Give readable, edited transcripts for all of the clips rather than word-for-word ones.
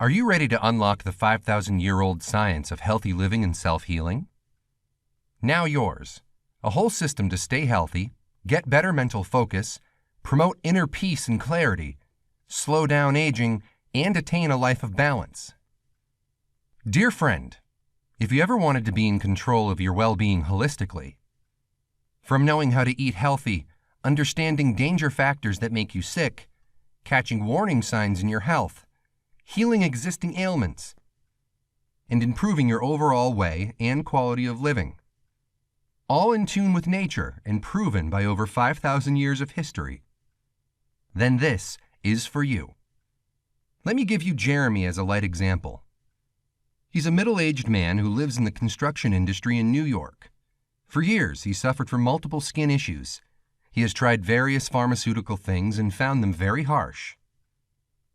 Are you ready to unlock the 5,000-year-old science of healthy living and self-healing? Now yours. A whole system to stay healthy, get better mental focus, promote inner peace and clarity, slow down aging, and attain a life of balance. Dear friend, if you ever wanted to be in control of your well-being holistically, from knowing how to eat healthy, understanding danger factors that make you sick, catching warning signs in your health, healing existing ailments, and improving your overall way and quality of living, all in tune with nature and proven by over 5,000 years of history, then this is for you. Let me give you Jeremy as a light example. He's a middle-aged man who lives in the construction industry in New York. For years, he suffered from multiple skin issues. He has tried various pharmaceutical things and found them very harsh.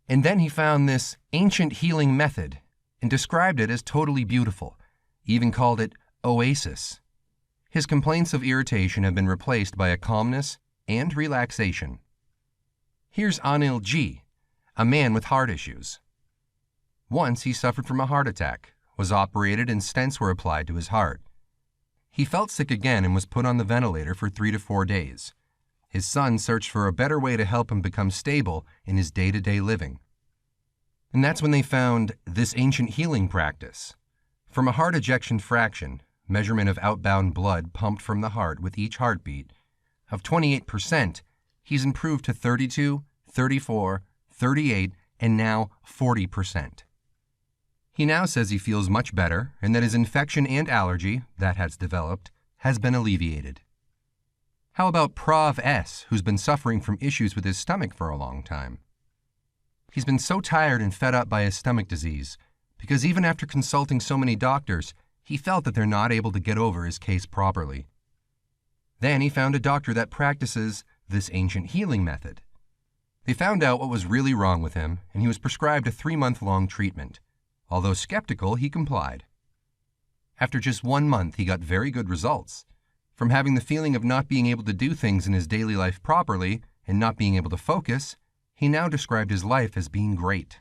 And then he found this ancient healing method and described it as totally beautiful, even called it oasis. His complaints of irritation have been replaced by a calmness and relaxation. Here's Anil G., a man with heart issues. Once he suffered from a heart attack, was operated and stents were applied to his heart. He felt sick again and was put on the ventilator for 3 to 4 days. His son searched for a better way to help him become stable in his day-to-day living. And that's when they found this ancient healing practice. From a heart ejection fraction, measurement of outbound blood pumped from the heart with each heartbeat, of 28%, he's improved to 32, 34, 38, and now 40%. He now says he feels much better and that his infection and allergy, that has developed, has been alleviated. How about Prav S., who's been suffering from issues with his stomach for a long time? He's been so tired and fed up by his stomach disease because even after consulting so many doctors, he felt that they're not able to get over his case properly. Then he found a doctor that practices this ancient healing method. They found out what was really wrong with him, and he was prescribed a 3-month-long treatment. Although skeptical, he complied. After just 1 month, he got very good results. From having the feeling of not being able to do things in his daily life properly and not being able to focus, he now described his life as being great.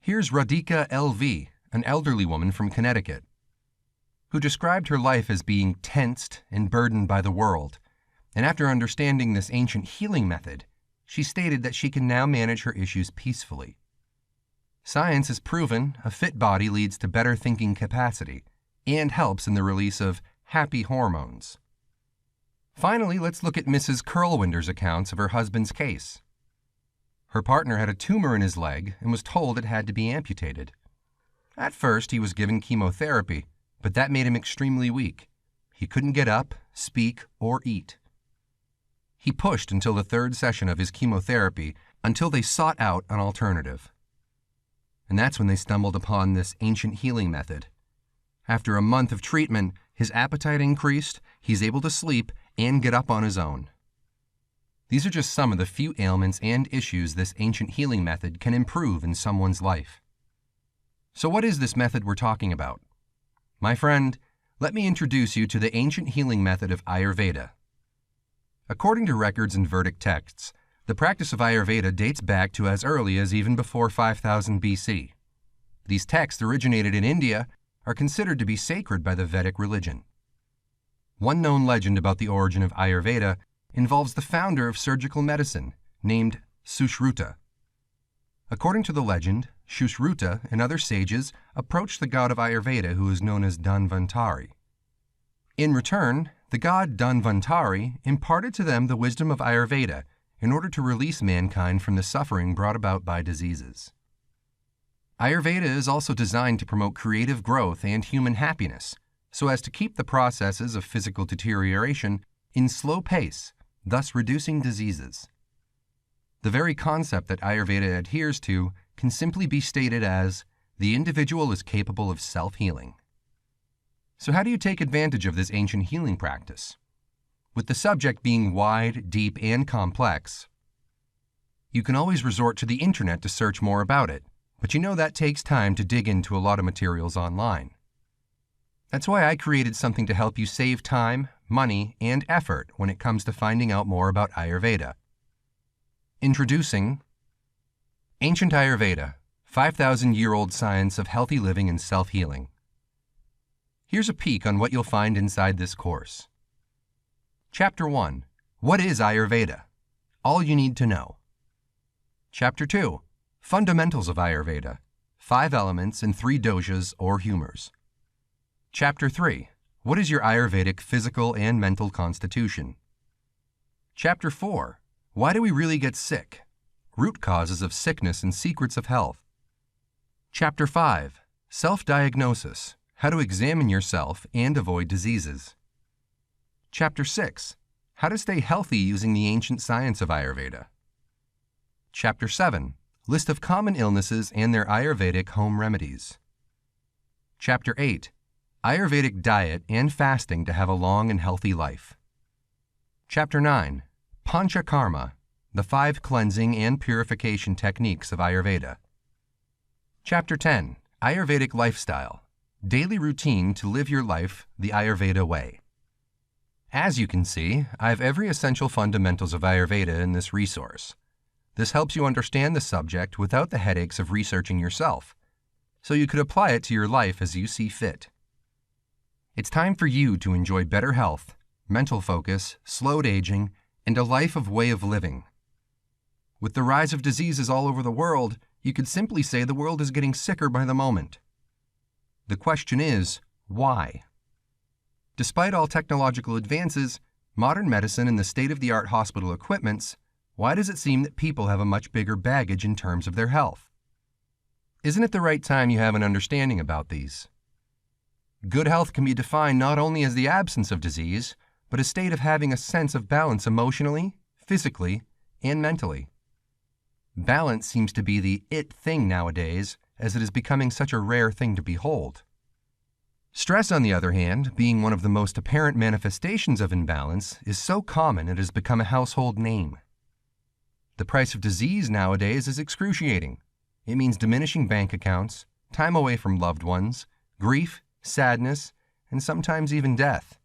Here's Radhika L.V., an elderly woman from Connecticut, who described her life as being tensed and burdened by the world, and after understanding this ancient healing method, she stated that she can now manage her issues peacefully. Science has proven a fit body leads to better thinking capacity and helps in the release of happy hormones. Finally, let's look at Mrs. Curlwinder's accounts of her husband's case. Her partner had a tumor in his leg and was told it had to be amputated. At first, he was given chemotherapy, but that made him extremely weak. He couldn't get up, speak, or eat. He pushed until the 3rd session of his chemotherapy until they sought out an alternative. And that's when they stumbled upon this ancient healing method. After a month of treatment, his appetite increased, he's able to sleep, and get up on his own. These are just some of the few ailments and issues this ancient healing method can improve in someone's life. So what is this method we're talking about? My friend, let me introduce you to the ancient healing method of Ayurveda. According to records and Vedic texts, the practice of Ayurveda dates back to as early as even before 5000 BC. These texts originated in India, are considered to be sacred by the Vedic religion. One known legend about the origin of Ayurveda involves the founder of surgical medicine, named Sushruta. According to the legend, Sushruta and other sages approached the god of Ayurveda, who is known as Dhanvantari. In return, the god Dhanvantari imparted to them the wisdom of Ayurveda in order to release mankind from the suffering brought about by diseases. Ayurveda is also designed to promote creative growth and human happiness, so as to keep the processes of physical deterioration in slow pace, thus reducing diseases. The very concept that Ayurveda adheres to can simply be stated as, the individual is capable of self-healing. So how do you take advantage of this ancient healing practice? With the subject being wide, deep, and complex, you can always resort to the internet to search more about it, but you know that takes time to dig into a lot of materials online. That's why I created something to help you save time, money, and effort when it comes to finding out more about Ayurveda. Introducing Ancient Ayurveda, 5,000-year-old science of healthy living and self-healing. Here's a peek on what you'll find inside this course. Chapter 1. What is Ayurveda? All you need to know. Chapter 2. Fundamentals of Ayurveda. 5 elements and 3 doshas or humors. Chapter 3. What is your Ayurvedic physical and mental constitution? Chapter 4. Why do we really get sick? Root causes of sickness and secrets of health. Chapter 5. Self-diagnosis. How to examine yourself and avoid diseases. Chapter 6. How to stay healthy using the ancient science of Ayurveda. Chapter 7. List of common illnesses and their Ayurvedic home remedies. Chapter 8. Ayurvedic diet and fasting to have a long and healthy life. Chapter 9. Panchakarma, the 5 cleansing and purification techniques of Ayurveda. Chapter 10. Ayurvedic lifestyle, daily routine to live your life the Ayurveda way. As you can see, I have every essential fundamentals of Ayurveda in this resource. This helps you understand the subject without the headaches of researching yourself, so you could apply it to your life as you see fit. It's time for you to enjoy better health, mental focus, slowed aging, and a life of way of living. With the rise of diseases all over the world, you could simply say the world is getting sicker by the moment. The question is, why? Despite all technological advances, modern medicine and the state-of-the-art hospital equipments, why does it seem that people have a much bigger baggage in terms of their health? Isn't it the right time you have an understanding about these? Good health can be defined not only as the absence of disease, but a state of having a sense of balance emotionally, physically, and mentally. Balance seems to be the it thing nowadays, as it is becoming such a rare thing to behold. Stress, on the other hand, being one of the most apparent manifestations of imbalance, is so common it has become a household name. The price of disease nowadays is excruciating. It means diminishing bank accounts, time away from loved ones, grief, sadness, and sometimes even death.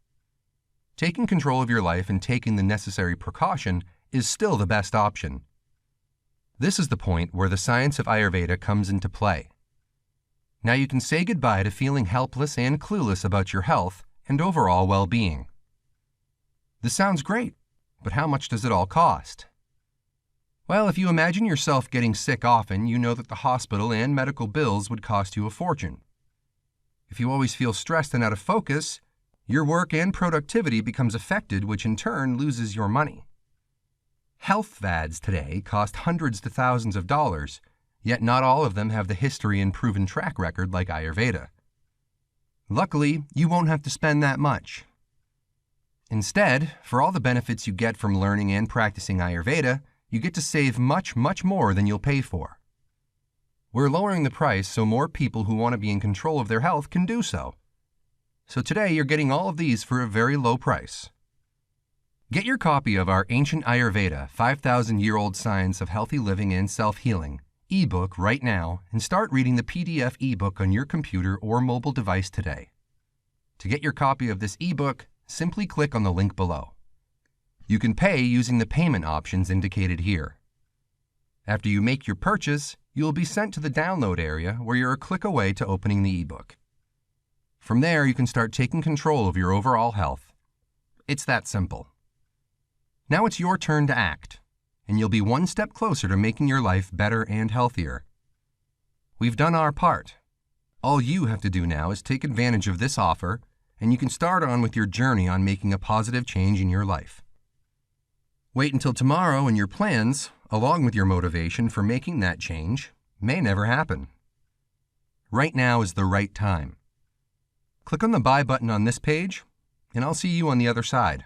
Taking control of your life and taking the necessary precaution is still the best option. This is the point where the science of Ayurveda comes into play. Now you can say goodbye to feeling helpless and clueless about your health and overall well-being. This sounds great, but how much does it all cost? Well, if you imagine yourself getting sick often, you know that the hospital and medical bills would cost you a fortune. If you always feel stressed and out of focus, your work and productivity becomes affected, which in turn loses your money. Health fads today cost hundreds to thousands of dollars, yet not all of them have the history and proven track record like Ayurveda. Luckily, you won't have to spend that much. Instead, for all the benefits you get from learning and practicing Ayurveda, you get to save much, much more than you'll pay for. We're lowering the price so more people who want to be in control of their health can do so. So today you're getting all of these for a very low price. Get your copy of our Ancient Ayurveda 5,000-year-old Science of Healthy Living and Self-Healing ebook right now and start reading the PDF ebook on your computer or mobile device today. To get your copy of this ebook, simply click on the link below. You can pay using the payment options indicated here. After you make your purchase, you will be sent to the download area where you're a click away to opening the ebook. From there, you can start taking control of your overall health. It's that simple. Now it's your turn to act, and you'll be one step closer to making your life better and healthier. We've done our part. All you have to do now is take advantage of this offer, and you can start on with your journey on making a positive change in your life. Wait until tomorrow and your plans, along with your motivation for making that change, may never happen. Right now is the right time. Click on the Buy button on this page, and I'll see you on the other side.